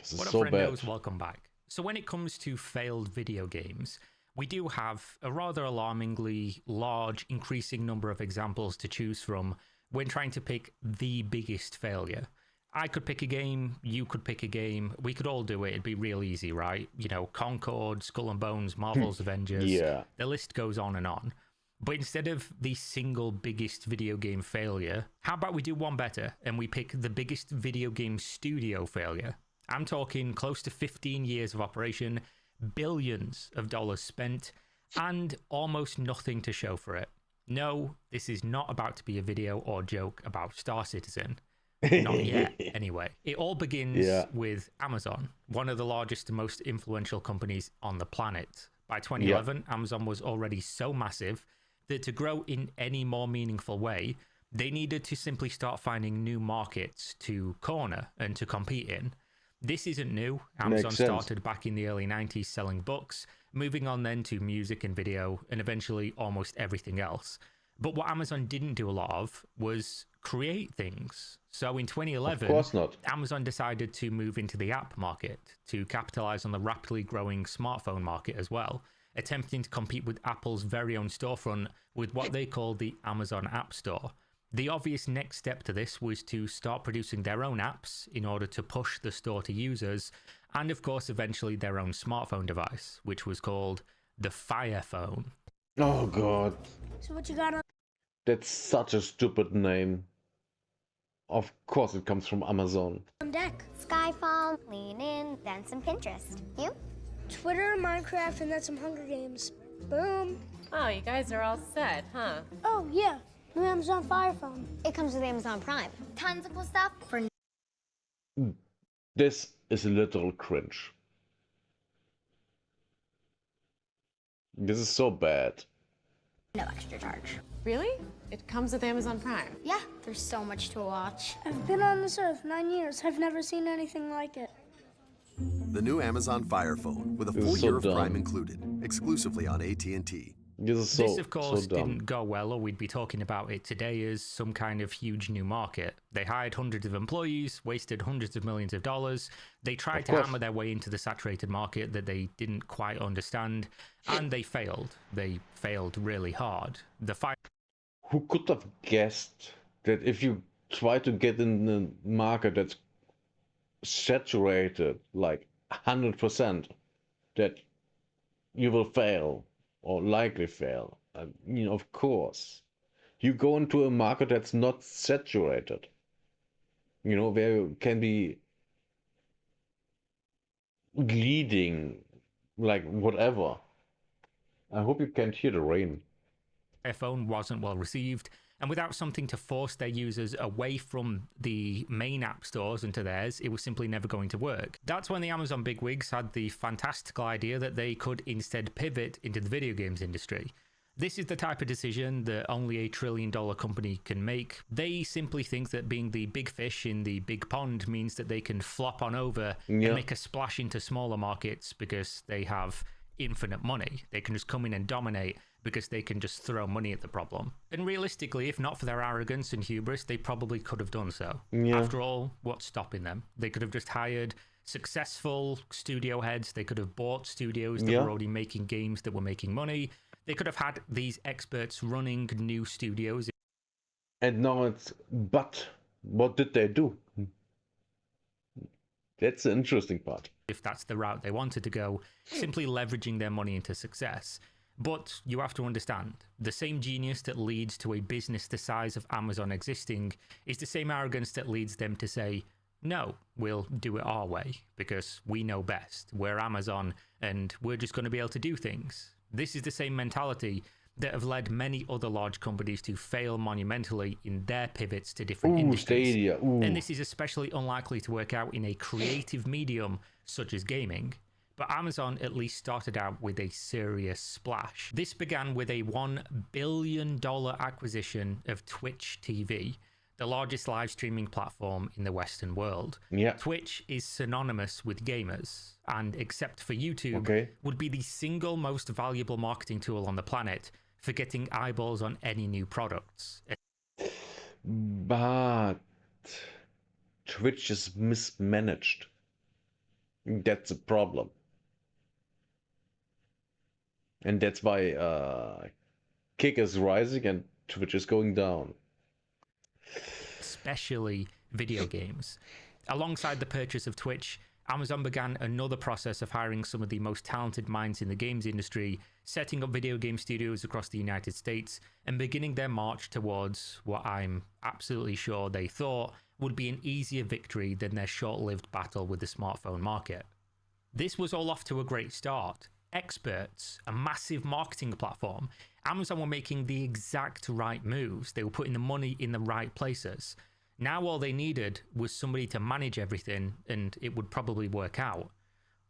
This is What up, so bad. friendos? Welcome back. So when it comes to failed video games, we do have a rather alarmingly large, increasing number of examples to choose from when trying to pick the biggest failure. I could pick a game, you could pick a game, we could all do it, it'd be real easy, right? You know, Concord, Skull and Bones, Marvel's Avengers, Yeah. the list goes on and on. But instead of the single biggest video game failure, how about we do one better and we pick the biggest video game studio failure? I'm talking close to 15 years of operation, billions of dollars spent, and almost nothing to show for it. No, this is not about to be a video or joke about Star Citizen. Not yet, anyway. It all begins with Amazon, one of the largest and most influential companies on the planet. By 2011, Amazon was already so massive that to grow in any more meaningful way, they needed to simply start finding new markets to corner and to compete in. This isn't new. Amazon started back in the early 90s selling books, moving on then to music and video, and eventually almost everything else. But what Amazon didn't do a lot of was create things. So in 2011, of course not. Amazon decided to move into the app market to capitalize on the rapidly growing smartphone market as well, attempting to compete with Apple's very own storefront with what they called the Amazon App Store. The obvious next step to this was to start producing their own apps in order to push the store to users, and of course eventually their own smartphone device, which was called the Fire Phone. Oh god. So what you got on? That's such a stupid name. Of course it comes from Amazon. On deck? Skyfall, Lean In, then some Pinterest. You? Twitter, Minecraft, and then some Hunger Games. Boom. Oh, you guys are all set, huh? Oh, yeah. New Amazon Fire Phone. It comes with Amazon Prime. Tons of cool stuff for This is a literal cringe. This is so bad. no extra charge. Really? It comes with Amazon Prime. Yeah, there's so much to watch. I've been on this earth 9 years. I've never seen anything like it. The new Amazon Fire Phone with a This full is so year of dumb. Prime included, exclusively on AT&T. This is so, This, of course, so dumb. didn't go well, or we'd be talking about it today as some kind of huge new market. They hired hundreds of employees, wasted hundreds of millions of dollars. They tried to hammer their way into the saturated market that they didn't quite understand, and they failed. They failed really hard. The Fire Who could have guessed that if you try to get in the market that's saturated like 100%, that you will fail or likely fail? Of course. You go into a market that's not saturated, where you can be leading, like whatever. I hope you can't hear the rain. Phone wasn't well received, and without something to force their users away from the main app stores into theirs, it was simply never going to work. That's when the Amazon bigwigs had the fantastical idea that they could instead pivot into the video games industry. This is the type of decision that only a trillion-dollar company can make. They simply think that being the big fish in the big pond means that they can flop on over and make a splash into smaller markets because they have infinite money. They can just come in and dominate because they can just throw money at the problem. And realistically, if not for their arrogance and hubris, they probably could have done so. After all, what's stopping them? They could have just hired successful studio heads. They could have bought studios that were already making games that were making money. They could have had these experts running new studios. And now but what did they do? That's the interesting part. If that's the route they wanted to go, simply leveraging their money into success. But you have to understand, the same genius that leads to a business the size of Amazon existing is the same arrogance that leads them to say, no, we'll do it our way because we know best. We're Amazon and we're just going to be able to do things. This is the same mentality that have led many other large companies to fail monumentally in their pivots to different industries. Stadia. And this is especially unlikely to work out in a creative medium such as gaming. But Amazon at least started out with a serious splash. This began with a $1 billion acquisition of Twitch TV, the largest live streaming platform in the Western world. Twitch is synonymous with gamers, and except for YouTube, would be the single most valuable marketing tool on the planet for getting eyeballs on any new products. But Twitch is mismanaged. That's a problem. And that's why Kick is rising and Twitch is going down. Especially video games. Alongside the purchase of Twitch, Amazon began another process of hiring some of the most talented minds in the games industry, setting up video game studios across the United States, and beginning their march towards what I'm absolutely sure they thought would be an easier victory than their short-lived battle with the smartphone market. This was all off to a great start. Experts, a massive marketing platform. Amazon were making the exact right moves. They were putting the money in the right places. Now all they needed was somebody to manage everything, and it would probably work out.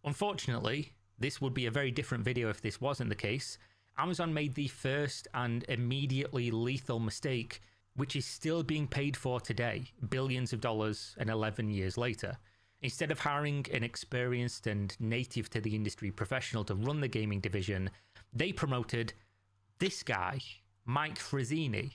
Unfortunately, this would be a very different video if this wasn't the case. Amazon made the first and immediately lethal mistake, which is still being paid for today, billions of dollars and 11 years later. Instead of hiring an experienced and native to the industry professional to run the gaming division, they promoted this guy, Mike Frazzini.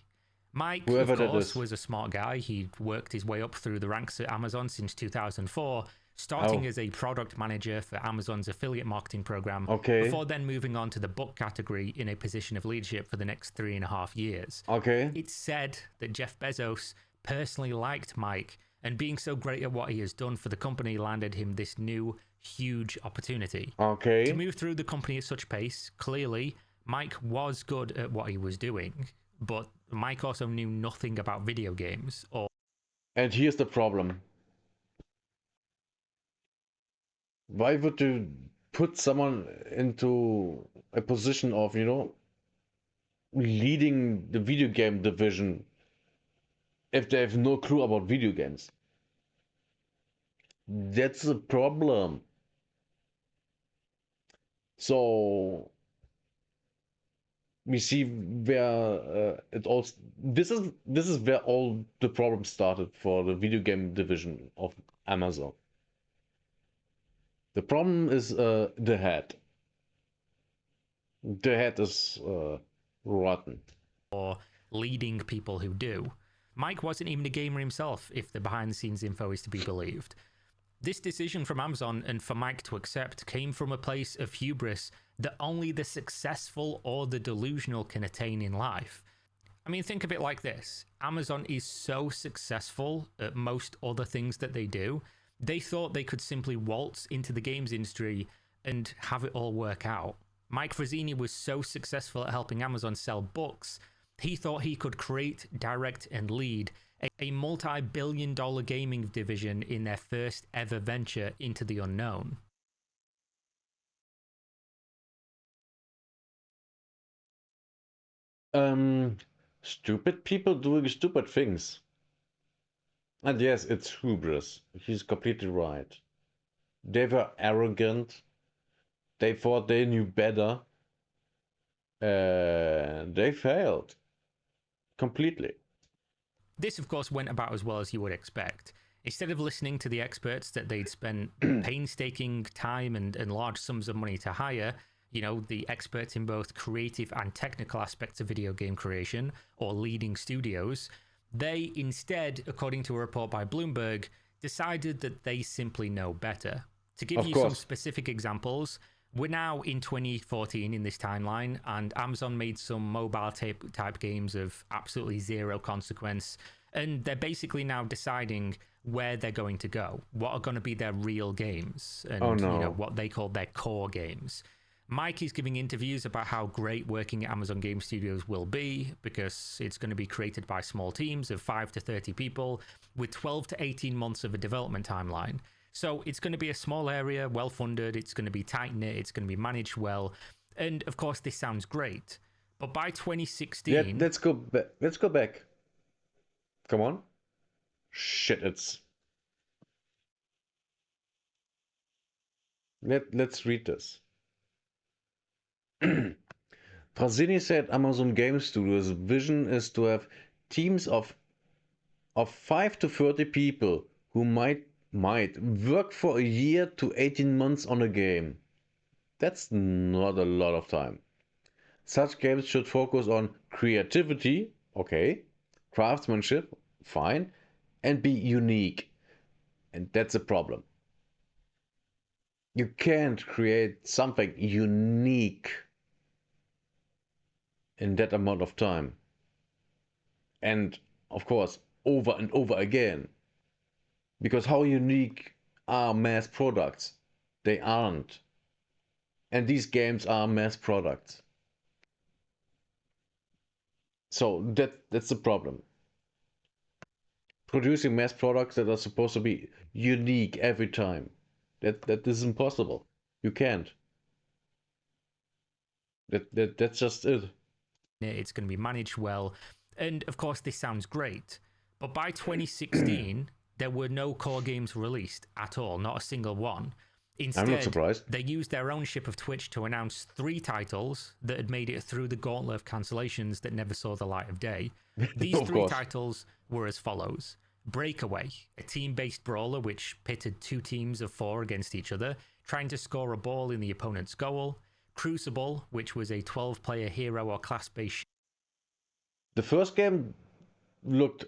Mike, Whoever of that course, is. was a smart guy. He'd worked his way up through the ranks at Amazon since 2004, starting as a product manager for Amazon's affiliate marketing program, Okay. before then moving on to the book category in a position of leadership for the next 3.5 years. Okay. It's said that Jeff Bezos personally liked Mike, and being so great at what he has done for the company landed him this new, huge opportunity. Okay. To move through the company at such pace, clearly, Mike was good at what he was doing, but Mike also knew nothing about video games or And here's the problem. Why would you put someone into a position of, leading the video game division if they have no clue about video games? That's a problem. So we see where it all this is where all the problems started for the video game division of Amazon. The problem is the head. The head is rotten. leading people who do. Mike wasn't even a gamer himself, if the behind-the-scenes info is to be believed. This decision from Amazon and for Mike to accept came from a place of hubris that only the successful or the delusional can attain in life. I mean, think of it like this. Amazon is so successful at most other things that they do, they thought they could simply waltz into the games industry and have it all work out. Mike Frazzini was so successful at helping Amazon sell books, he thought he could create, direct, and lead a multi-billion-dollar gaming division in their first ever venture into the unknown. Stupid people doing stupid things. And yes, it's hubris. He's completely right. They were arrogant. They thought they knew better. And they failed. Completely. This, of course, went about as well as you would expect. Instead of listening to the experts that they'd spent painstaking time and large sums of money to hire, the experts in both creative and technical aspects of video game creation, or leading studios, they instead, according to a report by Bloomberg, decided that they simply know better. To give you some specific examples, we're now in 2014 in this timeline, and Amazon made some mobile type games of absolutely zero consequence, and they're basically now deciding where they're going to go, what are going to be their real games, and what they call their core games. Mike is giving interviews about how great working at Amazon Game Studios will be, because it's going to be created by small teams of 5 to 30 people with 12 to 18 months of a development timeline. So it's going to be a small area, well-funded, it's going to be tight-knit, it's going to be managed well, and of course this sounds great. But by 2016... Yeah, let's go back. Come on. Shit, it's... Let's read this. Frazzini said Amazon Game Studios' vision is to have teams of 5 to 30 people who might work for a year to 18 months on a game. That's not a lot of time. Such games should focus on creativity, okay, craftsmanship, fine, and be unique. And that's a problem. You can't create something unique in that amount of time. And of course, over and over again. Because how unique are mass products? They aren't. And these games are mass products. So that's the problem. Producing mass products that are supposed to be unique every time. That is impossible. You can't. That's just it. It's going to be managed well. And of course, this sounds great. But by 2016, there were no core games released at all, not a single one. Instead, I'm not surprised. They used their ownership of Twitch to announce 3 titles that had made it through the gauntlet of cancellations that never saw the light of day. These 3 titles were as follows. Breakaway, a team-based brawler which pitted 2 teams of 4 against each other, trying to score a ball in the opponent's goal. Crucible, which was a 12-player hero or class-based... The first game looked,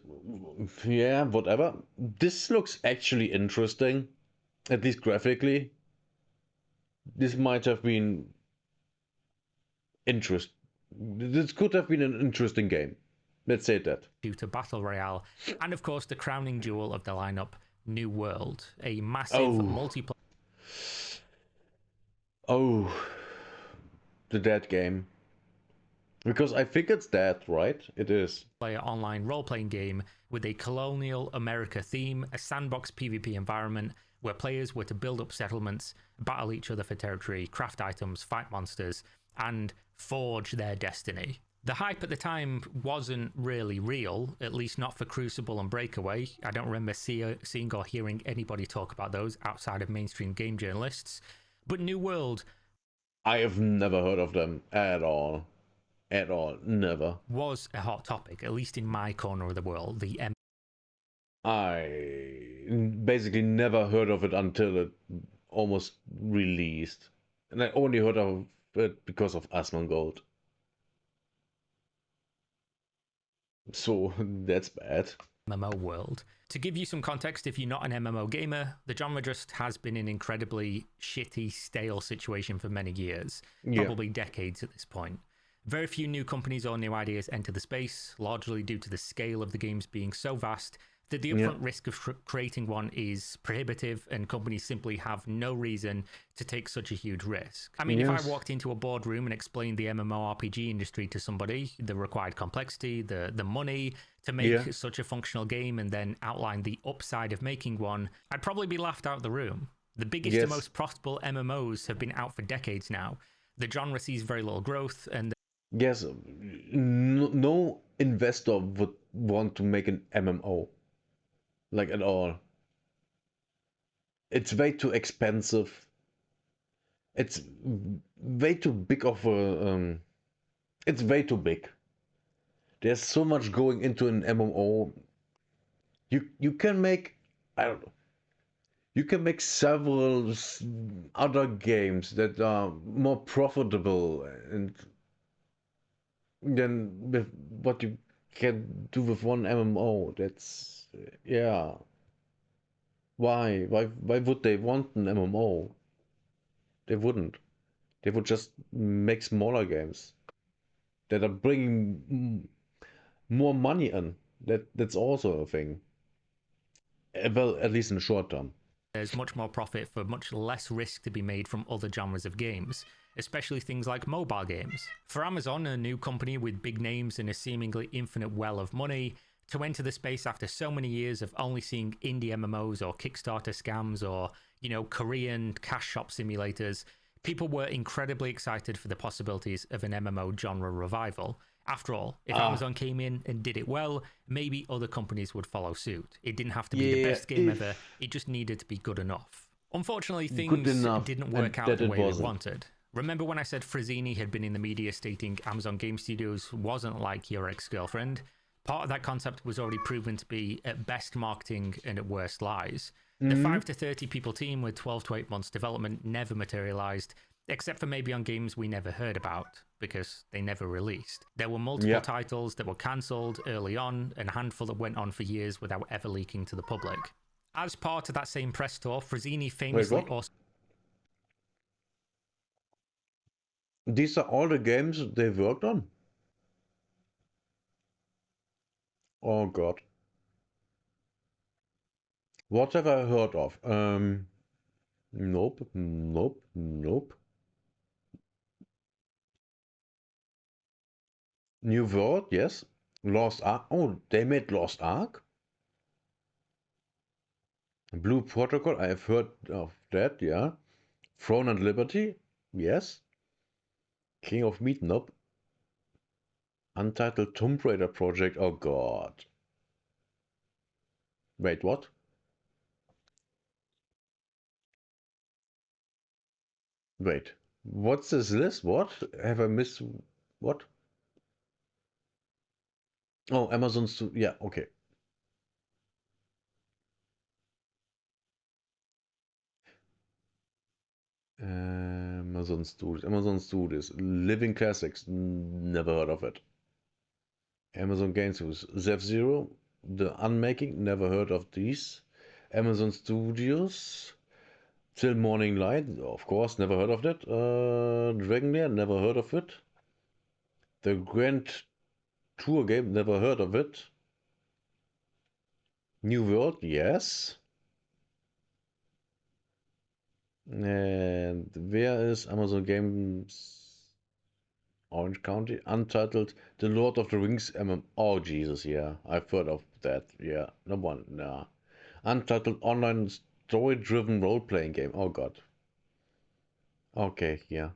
yeah, whatever. This looks actually interesting, at least graphically. This might have been This could have been an interesting game. Let's say that. Shooter Battle Royale, and of course the crowning jewel of the lineup, New World, a massive multiplayer... Oh, the dead game. Because I think it's dead, right? It is. Player online role-playing game with a colonial America theme, a sandbox PvP environment where players were to build up settlements, battle each other for territory, craft items, fight monsters, and forge their destiny. The hype at the time wasn't really real, at least not for Crucible and Breakaway. I don't remember seeing or hearing anybody talk about those outside of mainstream game journalists. But New World... I have never heard of them at all. At all. Never. Was a hot topic, at least in my corner of the world. I basically never heard of it until it almost released. And I only heard of it because of Asmongold. So that's bad. MMO world. To give you some context, if you're not an MMO gamer, the genre just has been an incredibly shitty, stale situation for many years, probably decades at this point. Very few new companies or new ideas enter the space, largely due to the scale of the games being so vast that the upfront risk of creating one is prohibitive, and companies simply have no reason to take such a huge risk. I mean, if I walked into a boardroom and explained the MMORPG industry to somebody, the required complexity, the money to make such a functional game, and then outline the upside of making one, I'd probably be laughed out of the room. The biggest and most profitable MMOs have been out for decades now. The genre sees very little growth, and... Yes, no investor would want to make an MMO. Like at all. It's way too expensive. It's way too big of a... it's way too big. There's so much going into an MMO. You can make... I don't know. You can make several other games that are more profitable and than with what you can do with one MMO. That's... yeah. Why would they want an MMO? They wouldn't. They would just make smaller games that are bringing more money in. That's also a thing. Well, at least in the short term. There's much more profit for much less risk to be made from other genres of games, especially things like mobile games. For Amazon, a new company with big names and a seemingly infinite well of money, to enter the space after so many years of only seeing indie MMOs or Kickstarter scams or, you know, Korean cash shop simulators, people were incredibly excited for the possibilities of an MMO genre revival. After all, if Amazon came in and did it well, maybe other companies would follow suit. It didn't have to be the best game ever, it just needed to be good enough. Unfortunately, things didn't work out the way we wanted. Remember when I said Frazzini had been in the media stating Amazon Game Studios wasn't like your ex-girlfriend? Part of that concept was already proven to be at best marketing and at worst lies. The 5 to 30 people team with 12 to 8 months development never materialized, except for maybe on games we never heard about, because they never released. There were multiple titles that were cancelled early on, and a handful that went on for years without ever leaking to the public. As part of that same press tour, Frazzini famously also... These are all the games they worked on? Oh god. What have I heard of? Nope, nope, nope. New World, yes. Lost Ark. Oh, they made Lost Ark? Blue Protocol, I have heard of that, yeah. Throne and Liberty, yes. King of Meat, nope. Untitled Tomb Raider project, oh god. Wait, what? Wait, what's this list? What? Have I missed? What? Oh, Amazon's, yeah, okay. Amazon Studios, Living Classics, never heard of it. Amazon Games, F-Zero, The Unmaking, never heard of these. Amazon Studios, Till Morning Light, of course, never heard of that. Dragon Lair, never heard of it. The Grand Tour game, never heard of it. New World, yes. And where is Amazon Games? Orange County, Untitled, The Lord of the Rings MM. Oh Jesus, yeah, I've heard of that. Yeah, no one, nah. Untitled online story-driven role-playing game. Oh god. Okay, yeah.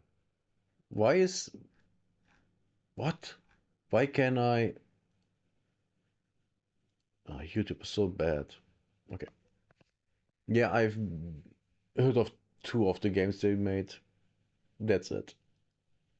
Why is what? Why can I? Oh, YouTube is so bad. Okay. Yeah, I've heard of 2 of the games they made. That's it.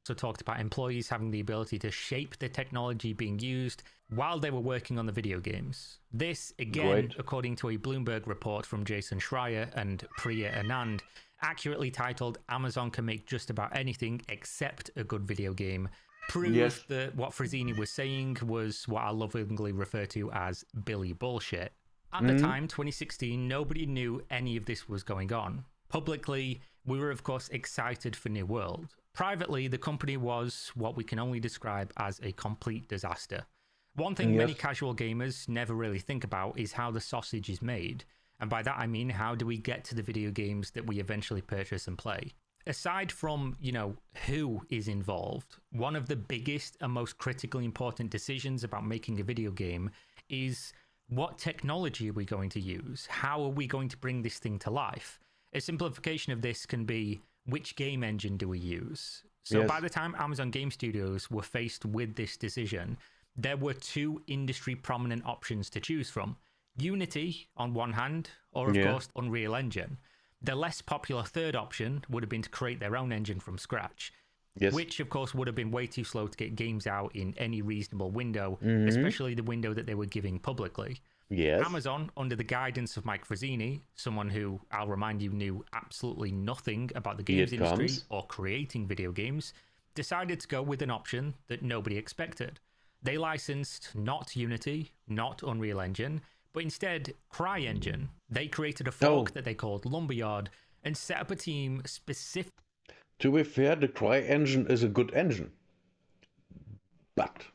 Also talked about employees having the ability to shape the technology being used while they were working on the video games. This, again, Great. according to a Bloomberg report from Jason Schreier and Priya Anand, accurately titled "Amazon can make just about anything except a good video game," proved Yes. that what Frazzini was saying was what I lovingly refer to as Billy bullshit. At the time, 2016, nobody knew any of this was going on. Publicly, we were of course excited for New World. Privately, the company was what we can only describe as a complete disaster. One thing many Yes. casual gamers never really think about is how the sausage is made. And by that I mean, how do we get to the video games that we eventually purchase and play? Aside from, who is involved, one of the biggest and most critically important decisions about making a video game is what technology are we going to use? How are we going to bring this thing to life? A simplification of this can be, which game engine do we use? So Yes. by the time Amazon Game Studios were faced with this decision, there were 2 industry prominent options to choose from. Unity on one hand, or of Yeah. course Unreal Engine. The less popular third option would have been to create their own engine from scratch, Yes. which of course would have been way too slow to get games out in any reasonable window, Mm-hmm. especially the window that they were giving publicly. Yes. Amazon, under the guidance of Mike Frazzini, someone who, I'll remind you, knew absolutely nothing about the games Here it industry comes. or creating video games, decided to go with an option that nobody expected. They licensed not Unity, not Unreal Engine, but instead CryEngine. They created a fork Oh. that they called Lumberyard and set up a team specific. To be fair, the CryEngine is a good engine. But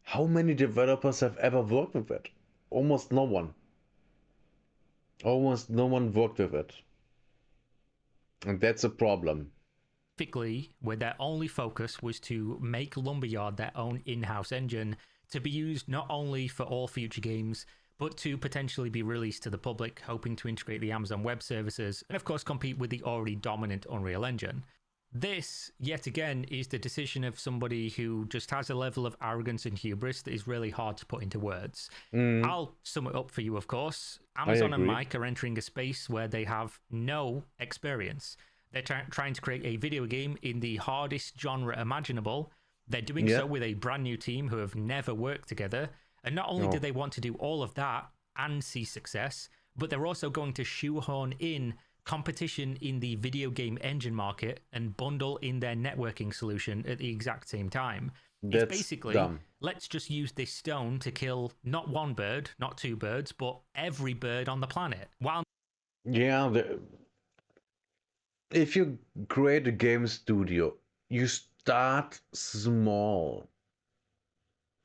how many developers have ever worked with it? Almost no one. Almost no one worked with it. And that's a problem. Specifically, where their only focus was to make Lumberyard their own in-house engine to be used not only for all future games, but to potentially be released to the public, hoping to integrate the Amazon Web Services and of course compete with the already dominant Unreal Engine. This, yet again, is the decision of somebody who just has a level of arrogance and hubris that is really hard to put into words. I'll sum it up for you, of course. Amazon and agree. Mike are entering a space where they have no experience. They're trying to create a video game in the hardest genre imaginable. They're doing Yeah. so with a brand new team who have never worked together. And not only No. do they want to do all of that and see success, but they're also going to shoehorn in competition in the video game engine market and bundle in their networking solution at the exact same time. That's It's basically, dumb. let's just use this stone to kill not one bird, not 2 birds, but every bird on the planet. While Yeah, if you create a game studio, you start small.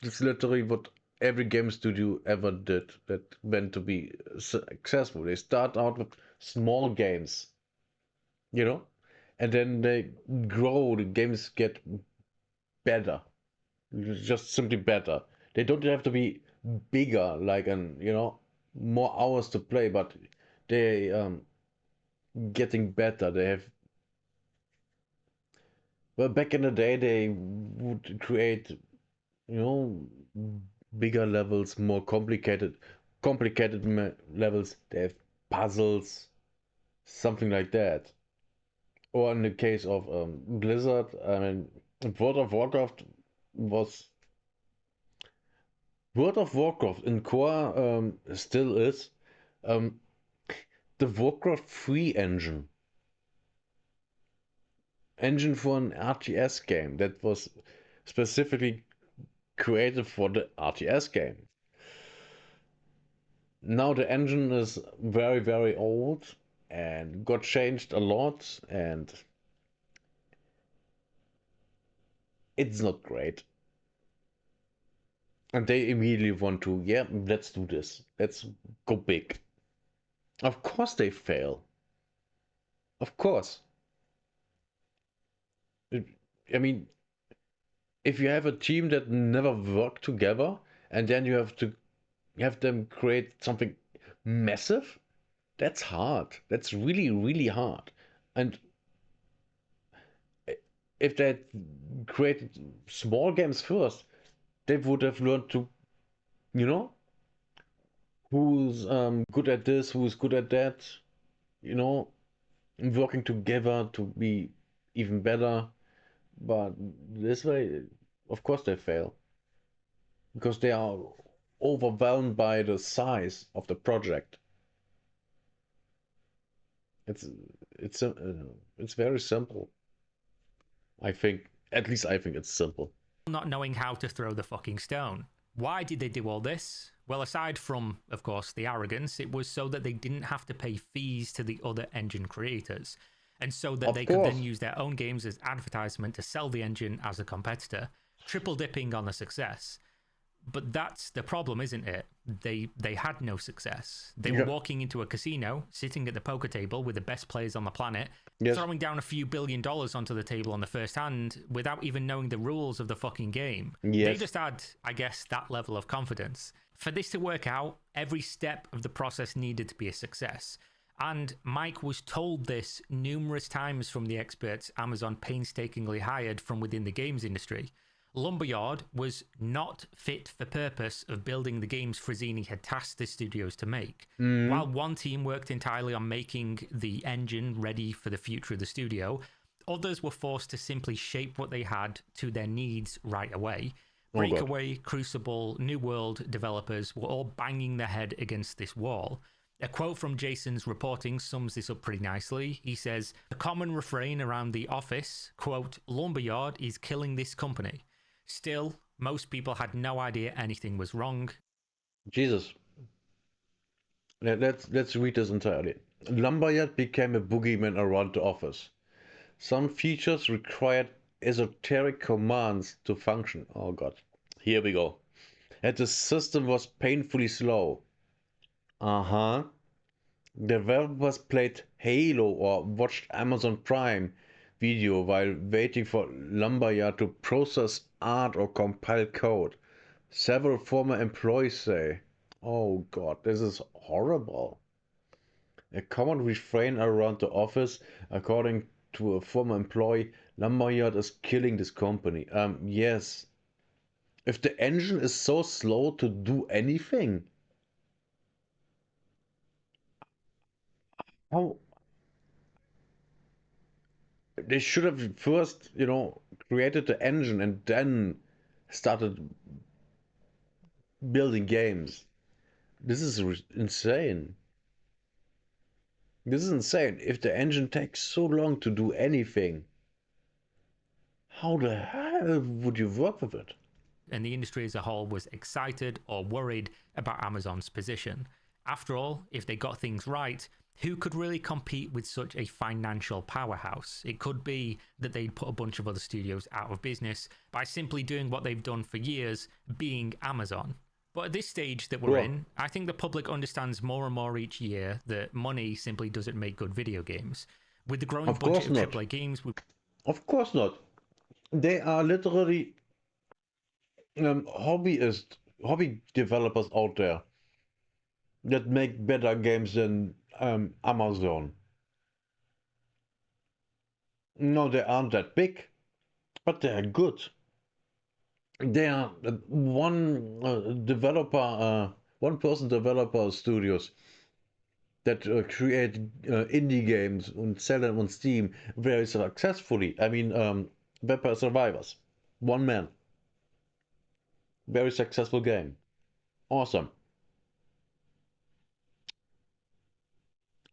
That's literally what every game studio ever did that went to be successful. They start out with small games, you know, and then they grow. The games get better, just simply better. They don't have to be bigger, like more hours to play, but they getting better. They have well, back in the day, they would create, you know, bigger levels, more complicated levels. They have puzzles, something like that. Or in the case of Blizzard, I mean, World of Warcraft was World of Warcraft in core still is um, the Warcraft 3 engine for an RTS game that was specifically created for the RTS game. Now the engine is very, very old and got changed a lot, and it's not great. And they immediately want to, yeah, let's do this. Let's go big. Of course they fail. Of course. I mean, if you have a team that never worked together and then you have them create something massive, that's hard. That's really, really hard. And if they had created small games first, they would have learned to, you know, who's good at this, who's good at that, you know, working together to be even better. But this way, of course, they fail because they are overwhelmed by the size of the project. It's very simple. I think, at least I think it's simple. Not knowing how to throw the fucking stone. Why did they do all this? Well, aside from, of course, the arrogance, it was so that they didn't have to pay fees to the other engine creators, and so that they could then use their own games as advertisement to sell the engine as a competitor, triple dipping on the success. But that's the problem, isn't it? They had no success. They were walking into a casino, sitting at the poker table with the best players on the planet, throwing down a few $1 billion onto the table on the first hand without even knowing the rules of the fucking game. They just had, I guess, that level of confidence. For this to work out, every step of the process needed to be a success. And Mike was told this numerous times from the experts Amazon painstakingly hired from within the games industry. Lumberyard was not fit for purpose of building the games Frazzini had tasked the studios to make. While one team worked entirely on making the engine ready for the future of the studio, others were forced to simply shape what they had to their needs right away. Breakaway, Crucible, New World developers were all banging their head against this wall. A quote from Jason's reporting sums this up pretty nicely. He says, "The common refrain around the office, quote, Lumberyard is killing this company. Still, most people had no idea anything was wrong." Jesus. Let's read this entirely. Lumberyard became a boogeyman around the office. Some features required esoteric commands to function. Oh god. Here we go. And the system was painfully slow. Developers played Halo or watched Amazon Prime Video while waiting for Lumberyard to process art or compile code. Several former employees say, "Oh god, this is horrible." A common refrain around the office, according to a former employee, "Lumberyard is killing this company." Yes. If the engine is so slow to do anything, how they should have first, created the engine and then started building games. This is insane. This is insane. If the engine takes so long to do anything, how the hell would you work with it? And the industry as a whole was excited or worried about Amazon's position. After all, if they got things right, who could really compete with such a financial powerhouse? It could be that they'd put a bunch of other studios out of business by simply doing what they've done for years, being Amazon. But at this stage that we're in, I think the public understands more and more each year that money simply doesn't make good video games. With the growing budget of AAA games... Of course not. They are literally hobby developers out there that make better games than Amazon. No, they aren't that big, but they are good. They are one person developer studios that create indie games and sell them on Steam very successfully. I mean, Vampire Survivors, one man, very successful game, awesome.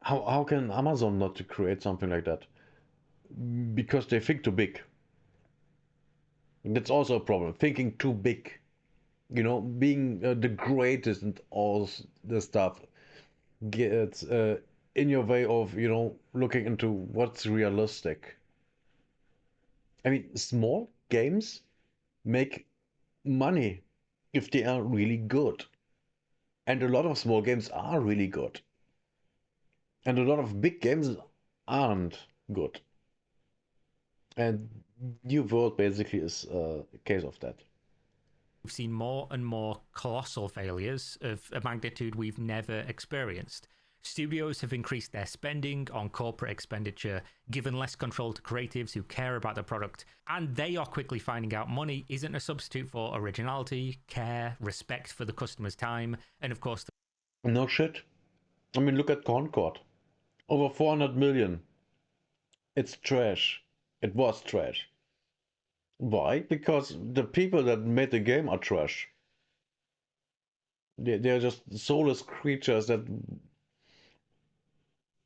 How can Amazon not to create something like that? Because they think too big. That's also a problem. Thinking too big, you know, being the greatest and all the stuff gets in your way of, you know, looking into what's realistic. I mean, small games make money if they are really good, and a lot of small games are really good, and a lot of big games aren't good. And New World basically is a case of that. We've seen more and more colossal failures of a magnitude we've never experienced. Studios have increased their spending on corporate expenditure, given less control to creatives who care about the product, and they are quickly finding out money isn't a substitute for originality, care, respect for the customer's time, and of course... No shit. I mean, look at Concord. Over 400 million. It's trash. It was trash. Why? Because the people that made the game are trash. They're just soulless creatures that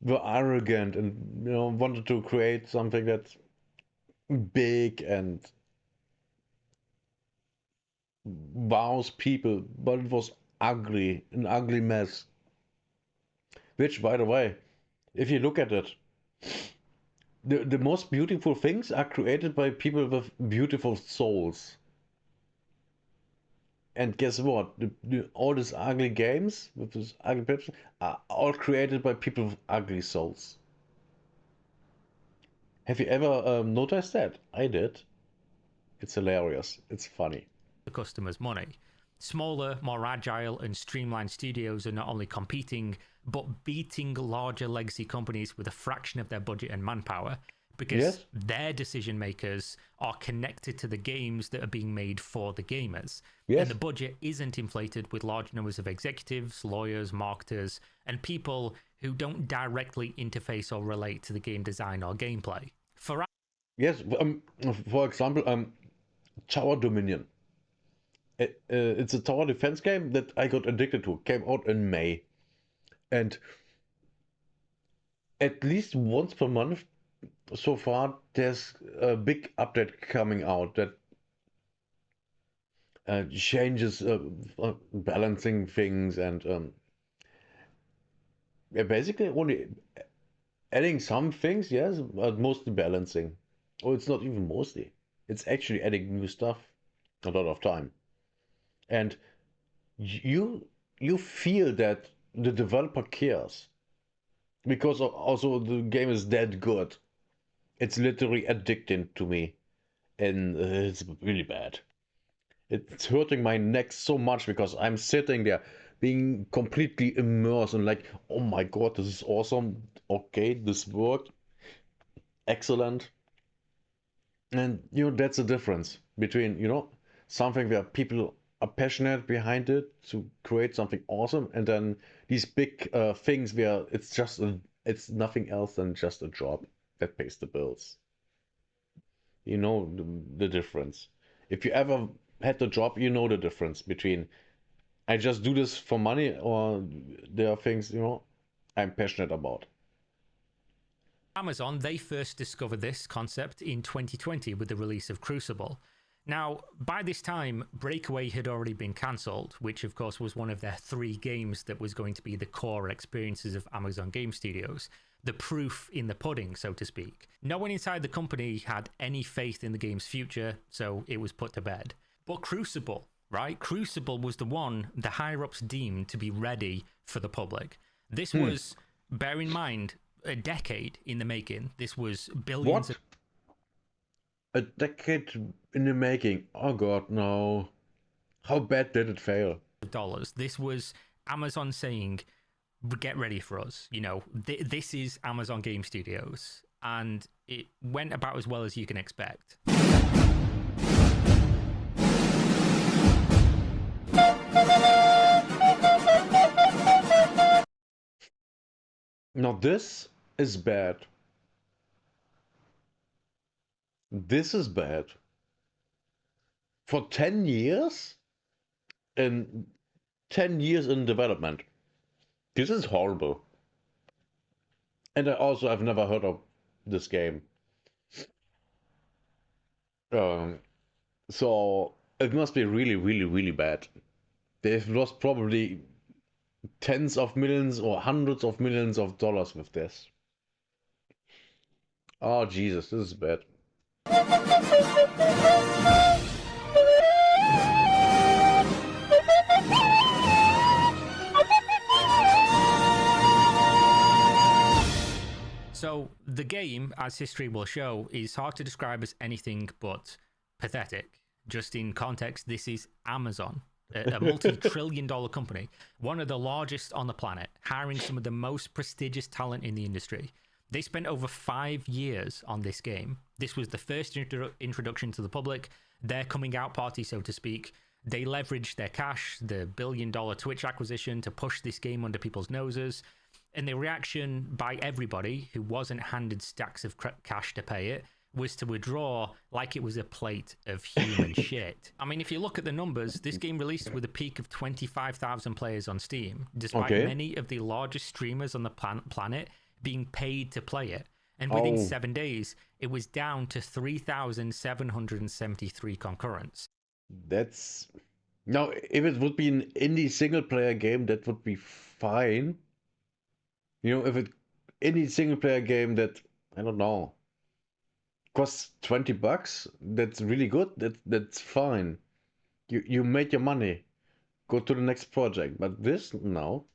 were arrogant and, you know, wanted to create something that's big and wows people, but it was ugly, an ugly mess. Which, by the way, if you look at it, the most beautiful things are created by people with beautiful souls. And guess what? All these ugly games with these ugly pictures are all created by people with ugly souls. Have you ever noticed that? I did. It's hilarious. It's funny. The customer's money. Smaller, more agile and streamlined studios are not only competing, but beating larger legacy companies with a fraction of their budget and manpower, because their decision makers are connected to the games that are being made for the gamers. And the budget isn't inflated with large numbers of executives, lawyers, marketers, and people who don't directly interface or relate to the game design or gameplay. For example, Tower Dominion. It's a tower defense game that I got addicted to. Came out in May. And at least once per month so far, there's a big update coming out that changes balancing things and basically only adding some things, yes, but mostly balancing. Oh, it's not even mostly. It's actually adding new stuff a lot of time. And you feel that the developer cares, because also the game is that good. It's literally addicting to me, and it's really bad. It's hurting my neck so much because I'm sitting there being completely immersed and like, oh my god, this is awesome. Okay, this worked. Excellent. And you know, that's the difference between, you know, something where people are passionate behind it to create something awesome, and then these big things where it's nothing else than just a job that pays the bills. You know the difference. If you ever had the job, you know the difference between I just do this for money, or there are things, you know, I'm passionate about. Amazon, they first discovered this concept in 2020 with the release of Crucible. Now, by this time, Breakaway had already been cancelled, which of course was one of their 3 games that was going to be the core experiences of Amazon Game Studios. The proof in the pudding, so to speak. No one inside the company had any faith in the game's future, so it was put to bed. But Crucible, right? Crucible was the one the higher-ups deemed to be ready for the public. This was, bear in mind, a decade in the making. This was billions What? A decade in the making. Oh god, no. How bad did it fail? of dollars. This was Amazon saying, get ready for us. You know, this is Amazon Game Studios. And it went about as well as you can expect. Now this is bad. This is bad. For 10 years? And 10 years in development. This is horrible. And I've never heard of this game. So it must be really, really, really bad. They've lost probably tens of millions or hundreds of millions of dollars with this. Oh Jesus, this is bad. So the game, as history will show, is hard to describe as anything but pathetic. Just in context, this is Amazon, a multi-trillion-dollar company, one of the largest on the planet, hiring some of the most prestigious talent in the industry. They spent over 5 years on this game. This was the first introduction to the public, their coming out party, so to speak. They leveraged their cash, the billion-dollar Twitch acquisition, to push this game under people's noses. And the reaction by everybody who wasn't handed stacks of cash to pay it was to withdraw like it was a plate of human shit. I mean, if you look at the numbers, this game released with a peak of 25,000 players on Steam, despite many of the largest streamers on the planet being paid to play it. And within 7 days, it was down to 3,773 concurrents. That's... Now, if it would be an indie single-player game, that would be fine. You know, if it any single player game that, I don't know, costs $20, that's really good. That's fine. You made your money. Go to the next project. But this, no.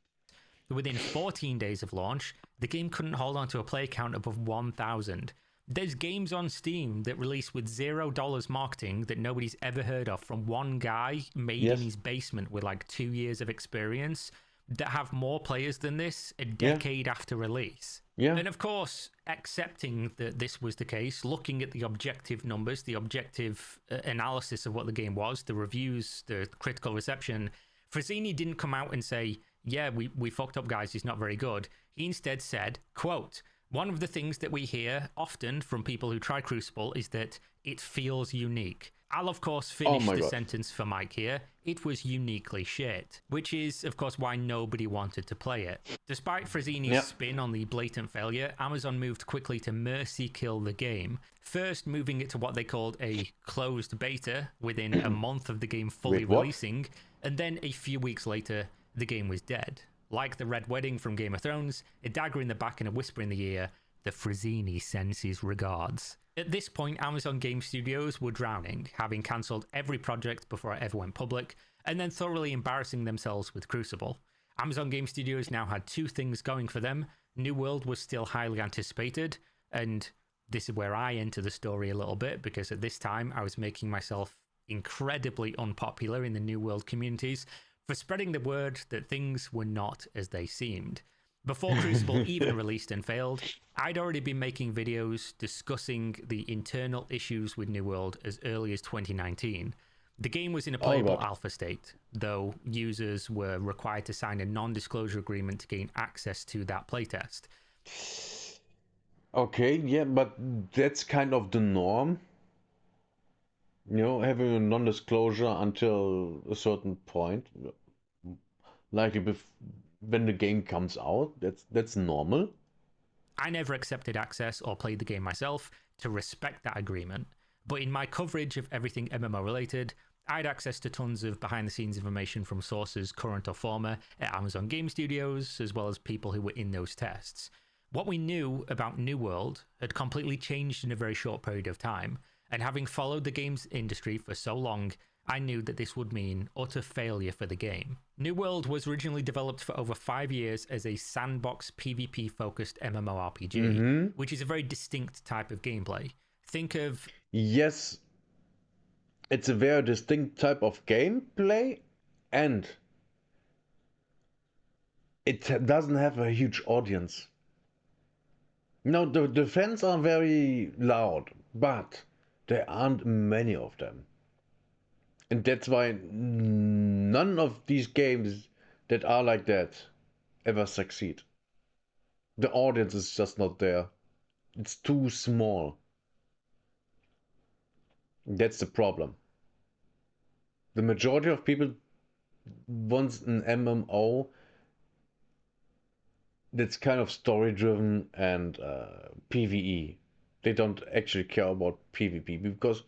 Within 14 days of launch, the game couldn't hold on to a play count above 1,000. There's games on Steam that release with $0 marketing that nobody's ever heard of from one guy made in his basement with like 2 years of experience that have more players than this a decade after release. And of course, accepting that this was the case, looking at the objective numbers, the objective analysis of what the game was, the reviews, the critical reception, Frazzini didn't come out and say, yeah, we fucked up, guys, he's not very good. He instead said, quote, one of the things that we hear often from people who try Crucible is that it feels unique. I'll, of course, finish the sentence for Mike here. It was uniquely shit, which is, of course, why nobody wanted to play it. Despite Frazzini's spin on the blatant failure, Amazon moved quickly to mercy kill the game, first moving it to what they called a closed beta within a month of the game fully releasing, and then a few weeks later, the game was dead. Like the Red Wedding from Game of Thrones, a dagger in the back and a whisper in the ear, the Frazzini sends his regards. At this point, Amazon Game Studios were drowning, having cancelled every project before it ever went public, and then thoroughly embarrassing themselves with Crucible. Amazon Game Studios now had 2 things going for them. New World was still highly anticipated, and this is where I enter the story a little bit, because at this time I was making myself incredibly unpopular in the New World communities for spreading the word that things were not as they seemed. Before Crucible even released and failed, I'd already been making videos discussing the internal issues with New World as early as 2019. The game was in a playable alpha state, though users were required to sign a non-disclosure agreement to gain access to that playtest. Okay, yeah, but that's kind of the norm. You know, having a non-disclosure until a certain point. Likely when the game comes out, that's normal. I never accepted access or played the game myself to respect that agreement. But in my coverage of everything MMO related, I had access to tons of behind the scenes information from sources current or former at Amazon Game Studios, as well as people who were in those tests. What we knew about New World had completely changed in a very short period of time, and having followed the games industry for so long, I knew that this would mean utter failure for the game. New World was originally developed for over 5 years as a sandbox PvP-focused MMORPG, which is a very distinct type of gameplay. Think of... Yes, it's a very distinct type of gameplay, and it doesn't have a huge audience. No, the fans are very loud, but there aren't many of them. And that's why none of these games that are like that ever succeed. The audience is just not there. It's too small. That's the problem. The majority of people wants an MMO that's kind of story driven and PvE. They don't actually care about PvP because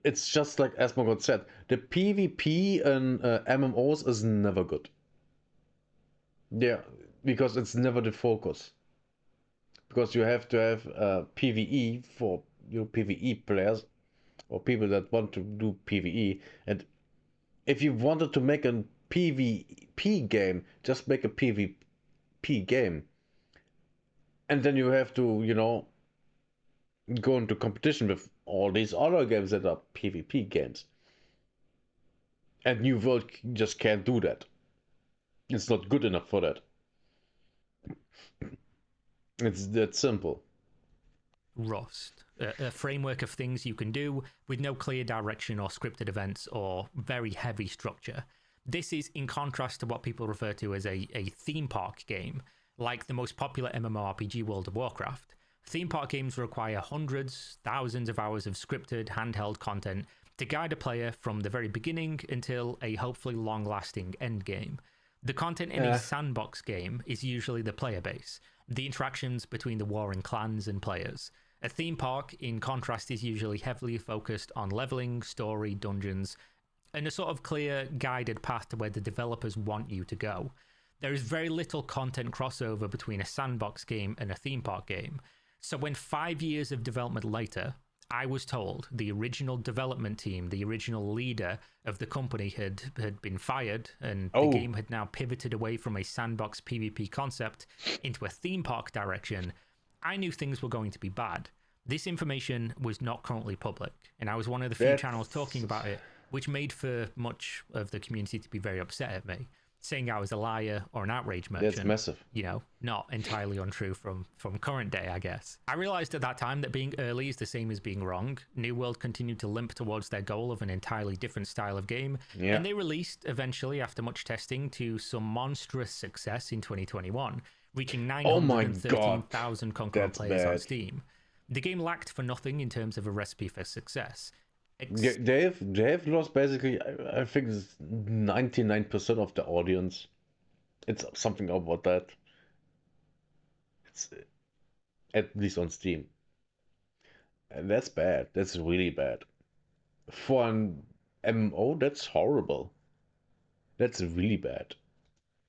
it's just like Asmongold said, the PvP in MMOs is never good. Yeah, because it's never the focus. Because you have to have PvE for your PvE players or people that want to do PvE. And if you wanted to make a PvP game, just make a PvP game. And then you have to, you know, go into competition with all these other games that are PvP games. And New World just can't do that. It's not good enough for that. It's that simple. Rust, a framework of things you can do with no clear direction or scripted events or very heavy structure. This is in contrast to what people refer to as a theme park game, like the most popular MMORPG World of Warcraft. Theme park games require hundreds, thousands of hours of scripted, handheld content to guide a player from the very beginning until a hopefully long-lasting end game. The content in a sandbox game is usually the player base, the interactions between the warring clans and players. A theme park, in contrast, is usually heavily focused on leveling, story, dungeons, and a sort of clear, guided path to where the developers want you to go. There is very little content crossover between a sandbox game and a theme park game. So when 5 years of development later, I was told the original development team, the original leader of the company had been fired, and the game had now pivoted away from a sandbox PvP concept into a theme park direction, I knew things were going to be bad. This information was not currently public, and I was one of the few channels talking about it, which made for much of the community to be very upset at me, saying I was a liar or an outrage merchant. That's massive. You know, not entirely untrue from current day, I guess. I realized at that time that being early is the same as being wrong. New World continued to limp towards their goal of an entirely different style of game, and they released eventually, after much testing, to some monstrous success in 2021, reaching 913,000 concurrent players on Steam. The game lacked for nothing in terms of a recipe for success. They have lost basically, I think it's 99% of the audience. It's something about that. It's at least on Steam. And that's bad. That's really bad. For an MMO, that's horrible. That's really bad.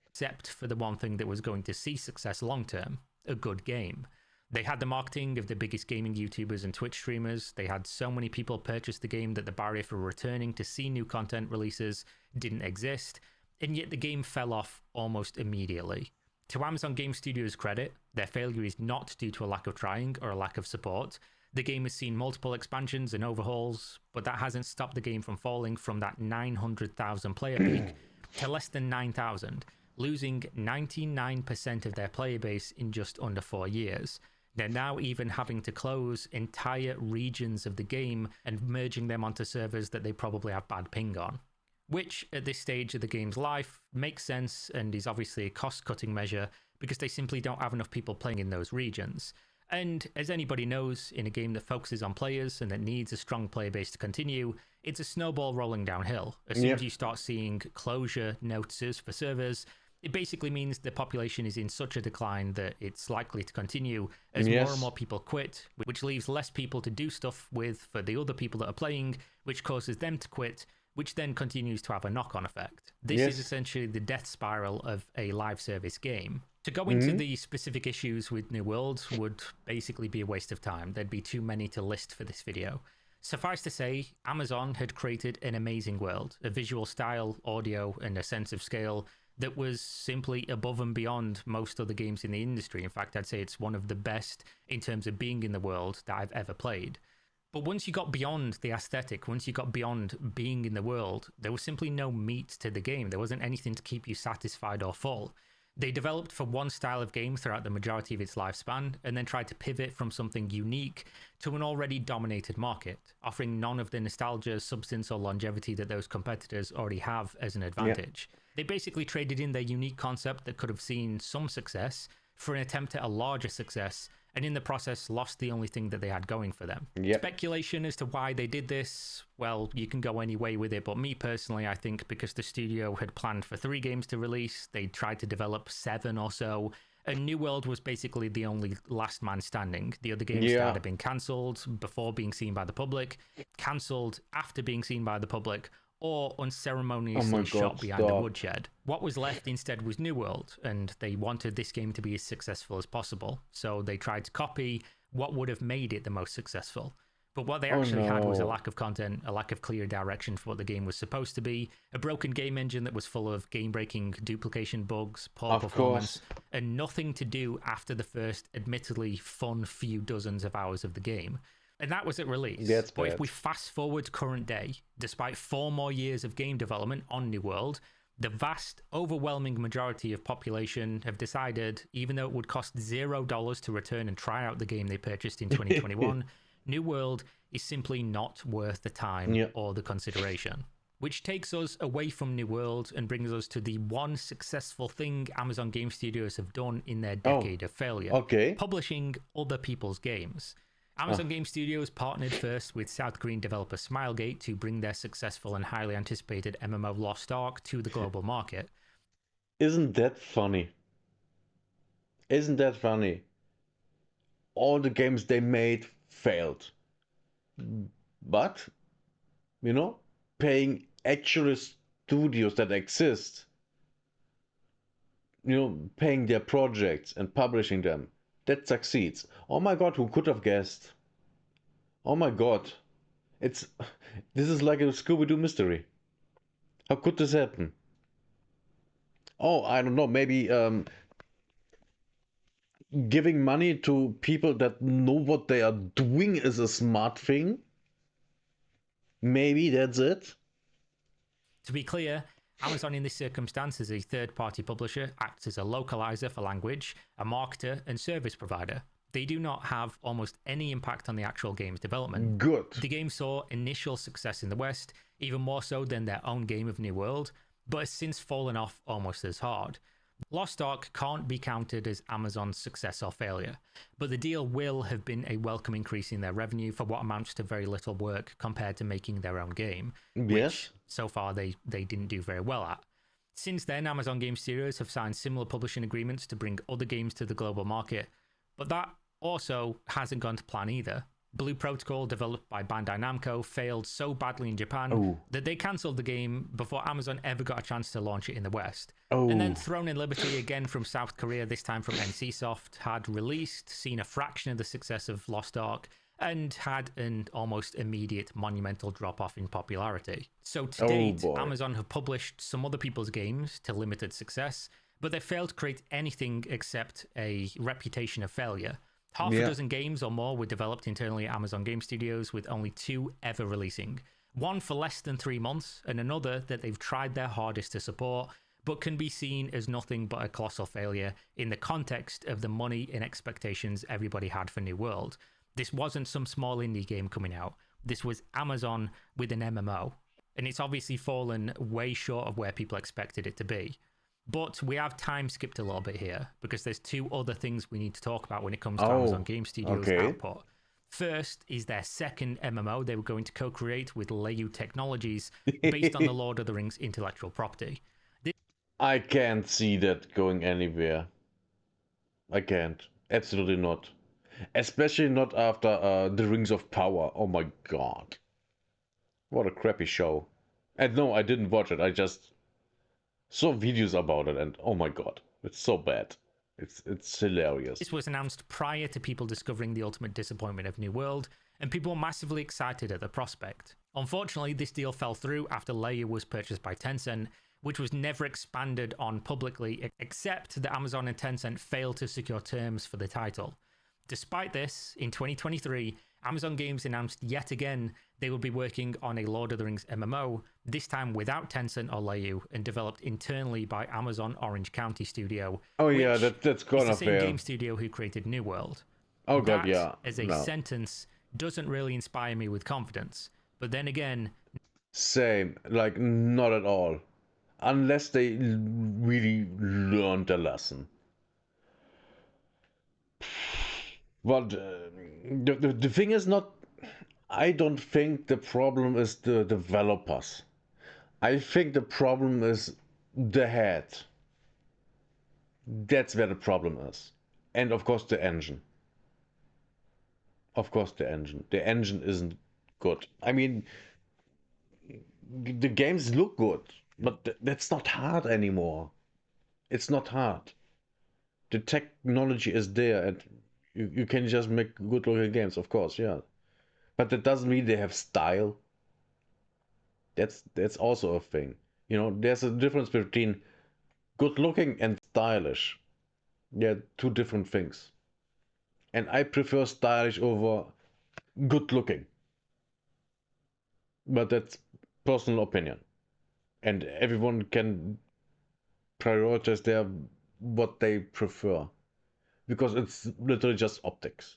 Except for the one thing that was going to see success long term, a good game. They had the marketing of the biggest gaming YouTubers and Twitch streamers. They had so many people purchase the game that the barrier for returning to see new content releases didn't exist, and yet the game fell off almost immediately. To Amazon Game Studios' credit, their failure is not due to a lack of trying or a lack of support. The game has seen multiple expansions and overhauls, but that hasn't stopped the game from falling from that 900,000 player peak to less than 9,000, losing 99% of their player base in just under 4 years. They're now even having to close entire regions of the game and merging them onto servers that they probably have bad ping on. Which, at this stage of the game's life, makes sense and is obviously a cost-cutting measure because they simply don't have enough people playing in those regions. And as anybody knows, in a game that focuses on players and that needs a strong player base to continue, it's a snowball rolling downhill. As soon as you start seeing closure notices for servers, It basically means the population is in such a decline that it's likely to continue as Yes. more and more people quit, which leaves less people to do stuff with for the other people that are playing, which causes them to quit, which then continues to have a knock-on effect. This Yes. is essentially the death spiral of a live service game. To go into the specific issues with New World would basically be a waste of time. There'd be too many to list for this video. Suffice to say, Amazon had created an amazing world, a visual style, audio, and a sense of scale that was simply above and beyond most other games in the industry. In fact, I'd say it's one of the best in terms of being in the world that I've ever played. But once you got beyond the aesthetic, once you got beyond being in the world, there was simply no meat to the game. There wasn't anything to keep you satisfied or full. They developed for one style of game throughout the majority of its lifespan, and then tried to pivot from something unique to an already dominated market, offering none of the nostalgia, substance, or longevity that those competitors already have as an advantage. They basically traded in their unique concept that could have seen some success for an attempt at a larger success, and in the process lost the only thing that they had going for them. Yep. Speculation as to why they did this, well, you can go any way with it, but me personally, I think because the studio had planned for 3 games to release, they tried to develop 7 or so, and New World was basically the only last man standing. The other games Yeah. that had been cancelled before being seen by the public, cancelled after being seen by the public, or unceremoniously shot behind a woodshed. What was left instead was New World, and they wanted this game to be as successful as possible, so they tried to copy what would have made it the most successful. But what they actually had was a lack of content, a lack of clear direction for what the game was supposed to be, a broken game engine that was full of game-breaking duplication bugs, poor performance, and nothing to do after the first, admittedly fun few dozens of hours of the game. And that was at release. That's but bad. if we fast forward current day, despite 4 more years of game development on New World, the vast, overwhelming majority of population have decided, even though it would cost $0 to return and try out the game they purchased in 2021, New World is simply not worth the time or the consideration. Which takes us away from New World and brings us to the one successful thing Amazon Game Studios have done in their decade of failure. Publishing other people's games. Amazon Game Studios partnered first with South Korean developer Smilegate to bring their successful and highly anticipated MMO Lost Ark to the global market. Isn't that funny? Isn't that funny? All the games they made failed. But, you know, paying actual studios that exist, you know, paying their projects and publishing them, that succeeds. Oh my god, who could have guessed? Oh my god. This is like a Scooby-Doo mystery. How could this happen? Oh, I don't know, maybe giving money to people that know what they are doing is a smart thing. Maybe that's it. To be clear, Amazon in this circumstance as a third-party publisher acts as a localizer for language, a marketer, and service provider. They do not have almost any impact on the actual game's development. Good. The game saw initial success in the West, even more so than their own game of New World, but has since fallen off almost as hard. Lost Ark can't be counted as Amazon's success or failure, but the deal will have been a welcome increase in their revenue for what amounts to very little work compared to making their own game, which so far they didn't do very well at. Since then, Amazon Game Studios have signed similar publishing agreements to bring other games to the global market, but that also hasn't gone to plan either. Blue Protocol, developed by Bandai Namco, failed so badly in Japan that they cancelled the game before Amazon ever got a chance to launch it in the West. And then Throne in Liberty, again from South Korea, this time from NCSoft, had released, seen a fraction of the success of Lost Ark, and had an almost immediate monumental drop-off in popularity. So to date, Amazon have published some other people's games to limited success, but they failed to create anything except a reputation of failure. Half a dozen games or more were developed internally at Amazon Game Studios, with only 2 ever releasing. One for less than 3 months, and another that they've tried their hardest to support, but can be seen as nothing but a colossal failure in the context of the money and expectations everybody had for New World. This wasn't some small indie game coming out. This was Amazon with an MMO, and it's obviously fallen way short of where people expected it to be. But we have time skipped a little bit here, because there's 2 other things we need to talk about when it comes to Amazon Game Studios output. First is their second MMO they were going to co-create with Leyou Technologies, based on the Lord of the Rings intellectual property. I can't see that going anywhere. I can't. Absolutely not. Especially not after the Rings of Power. Oh my god. What a crappy show. And no, I didn't watch it. I just saw videos about it and oh my god. It's so bad. It's hilarious. This was announced prior to people discovering the ultimate disappointment of New World, and people were massively excited at the prospect. Unfortunately, this deal fell through after Layer was purchased by Tencent, which was never expanded on publicly, except that Amazon and Tencent failed to secure terms for the title. Despite this, in 2023, Amazon Games announced yet again they would be working on a Lord of the Rings MMO, this time without Tencent or Leyou, and developed internally by Amazon Orange County Studio. Oh yeah, that's It's gonna the same fail. game studio who created New World. Oh god, That, yeah. as a No. sentence, doesn't really inspire me with confidence. But then again, Same, like not at all. Unless they really learned a lesson. But the thing is not, I don't think the problem is the developers. I think the problem is the head. That's where the problem is. And of course the engine. Of course the engine. The engine isn't good. I mean, the games look good, but that's not hard anymore. It's not hard. The technology is there and you can just make good looking games, of course, yeah. But that doesn't mean they have style. That's also a thing. You know, there's a difference between good looking and stylish. They're two different things. And I prefer stylish over good looking. But that's personal opinion. And everyone can prioritize their what they prefer. Because it's literally just optics.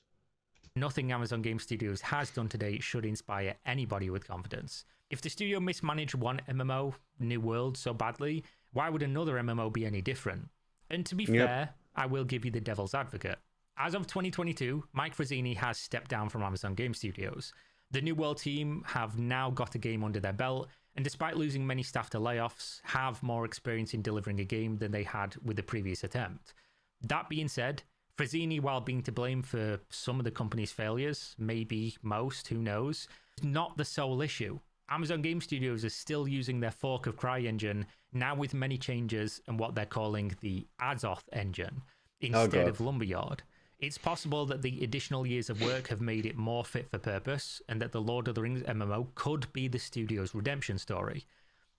nothing Amazon Game Studios has done today should inspire anybody with confidence. If the studio mismanaged one MMO, New World, so badly, why would another MMO be any different? And to be fair, I will give you the devil's advocate. As of 2022, Mike Frazzini has stepped down from Amazon Game Studios. The New World team have now got a game under their belt, and despite losing many staff to layoffs, have more experience in delivering a game than they had with the previous attempt. That being said, Frazzini, while being to blame for some of the company's failures, maybe most, who knows, is not the sole issue. Amazon Game Studios is still using their Fork of Cry engine, now with many changes and what they're calling the Azoth engine, instead of Lumberyard. It's possible that the additional years of work have made it more fit for purpose, and that the Lord of the Rings MMO could be the studio's redemption story.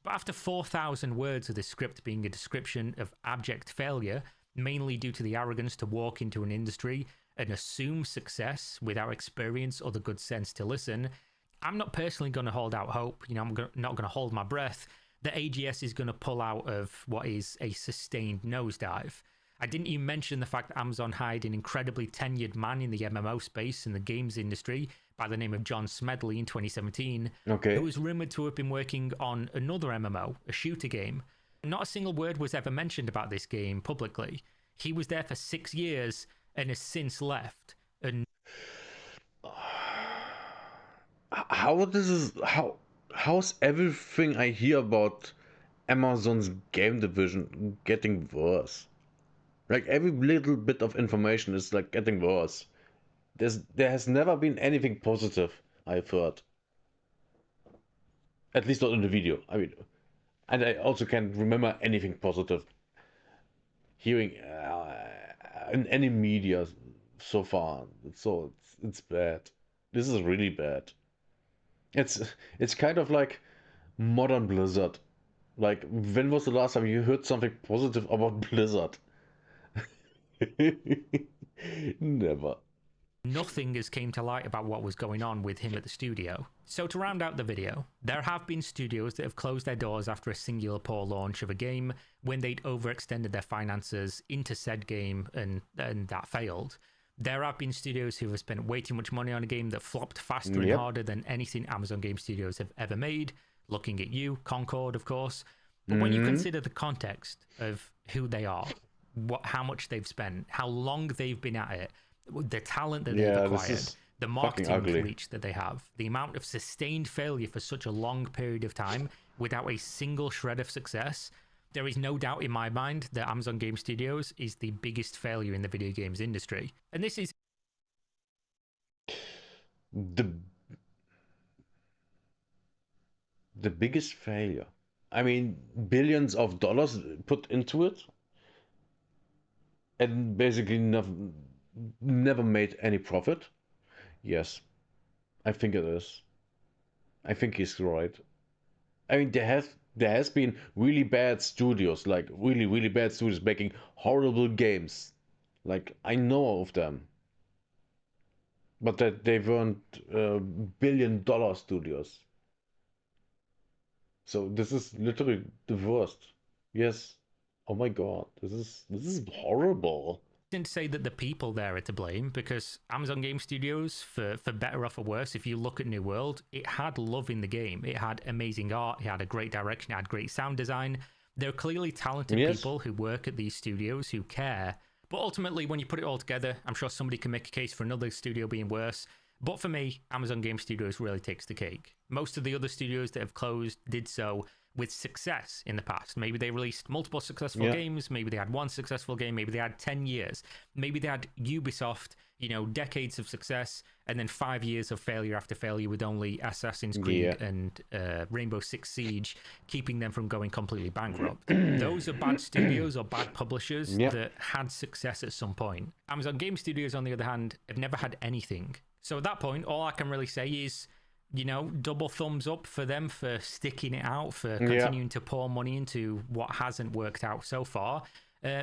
But after 4,000 words of the script being a description of abject failure, mainly due to the arrogance to walk into an industry and assume success without experience or the good sense to listen, I'm not personally going to hold out hope. I'm not going to hold my breath that AGS is going to pull out of what is a sustained nosedive. I didn't even mention the fact that Amazon hired an incredibly tenured man in the MMO space and the games industry by the name of John Smedley in 2017, who was rumored to have been working on another MMO, a shooter game. Not a single word was ever mentioned about this game publicly. He was there for 6 years and has since left. And how's everything I hear about Amazon's game division getting worse? Like every little bit of information is like getting worse. There has never been anything positive, I've heard. At least not in the video. I mean, and I also can't remember anything positive hearing in any media so far. So it's bad. This is really bad. It's kind of like modern Blizzard. Like, when was the last time you heard something positive about Blizzard? Never. Nothing has came to light about what was going on with him at the studio. So to round out the video, there have been studios that have closed their doors after a singular poor launch of a game when they'd overextended their finances into said game and that failed. There have been studios who have spent way too much money on a game that flopped faster and harder than anything Amazon Game Studios have ever made. Looking at you, Concord, of course. But when you consider the context of who they are, how much they've spent, how long they've been at it, the talent that they've acquired, the marketing reach that they have, the amount of sustained failure for such a long period of time without a single shred of success, There is no doubt in my mind that Amazon Game Studios is the biggest failure in the video games industry. And this is the biggest failure. I mean, billions of dollars put into it and basically never made any profit. Yes, I think it is. I think he's right. I mean, there has been really bad studios, like really bad studios making horrible games. Like, I know of them. But that they weren't billion-dollar studios. So this is literally the worst. Yes. Oh my god, this is horrible. didn't say that the people there are to blame, because Amazon Game Studios, for better or for worse, if you look at New World, it had love in the game. It had amazing art, it had a great direction, it had great sound design. There are clearly talented people who work at these studios who care. But ultimately, when you put it all together, I'm sure somebody can make a case for another studio being worse. But for me, Amazon Game Studios really takes the cake. Most of the other studios that have closed did so with success in the past. Maybe they released multiple successful games, maybe they had one successful game, maybe they had 10 years, maybe they had Ubisoft, you know, decades of success, and then 5 years of failure after failure with only Assassin's Creed and Rainbow Six Siege keeping them from going completely bankrupt. Those are bad studios or bad publishers that had success at some point. Amazon Game Studios, on the other hand, have never had anything. So at that point, all I can really say is, you know, double thumbs up for them for sticking it out, for continuing to pour money into what hasn't worked out so far.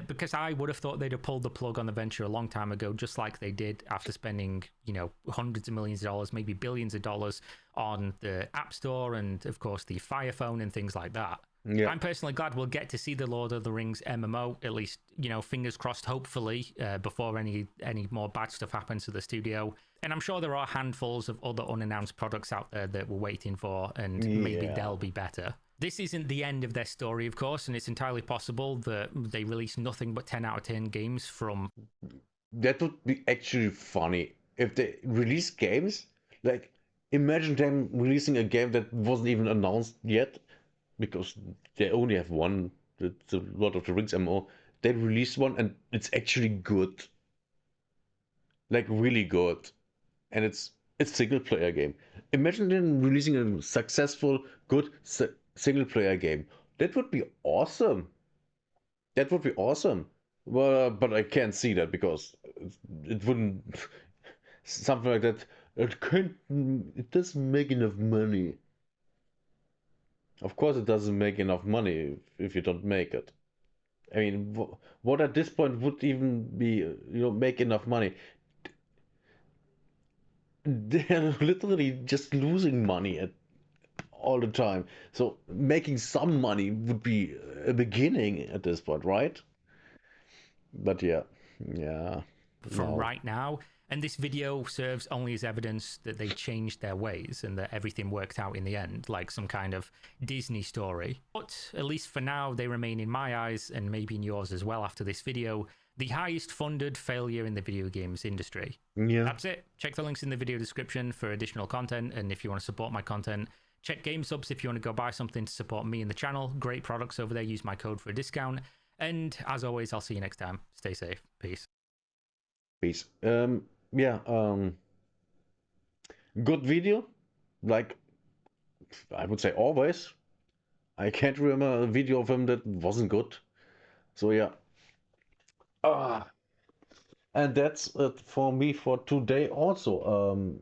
Because I would have thought they'd have pulled the plug on the venture a long time ago, just like they did after spending, you know, hundreds of millions of dollars, maybe billions of dollars on the App Store and, of course, the Fire Phone and things like that. I'm personally glad we'll get to see the Lord of the Rings MMO, at least, you know, fingers crossed, hopefully, before any more bad stuff happens to the studio. And I'm sure there are handfuls of other unannounced products out there that we're waiting for, and maybe they'll be better. This isn't the end of their story, of course, and it's entirely possible that they release nothing but 10 out of 10 games from... That would be actually funny. If they release games, like, imagine them releasing a game that wasn't even announced yet, because they only have one, the Lord of the Rings MMO. They release one and it's actually good. Like, really good. And it's single player game. Imagine them releasing a successful, good single player game. That would be awesome. That would be awesome. Well, but I can't see that because it wouldn't. Something like that. It doesn't make enough money. Of course, it doesn't make enough money if you don't make it. I mean, what at this point would even be, you know, make enough money? They're literally just losing money all the time. So making some money would be a beginning at this point, right? But from right now. And this video serves only as evidence that they changed their ways and that everything worked out in the end, like some kind of Disney story. But at least for now, they remain in my eyes, and maybe in yours as well after this video, the highest funded failure in the video games industry. That's it. Check the links in the video description for additional content, and if you want to support my content, check GameSubs if you want to go buy something to support me and the channel. Great products over there. Use my code for a discount. And as always, I'll see you next time. Stay safe. Peace. Peace. Good video. Like, I would say always. I can't remember a video of him that wasn't good. So yeah. And that's it for me for today also.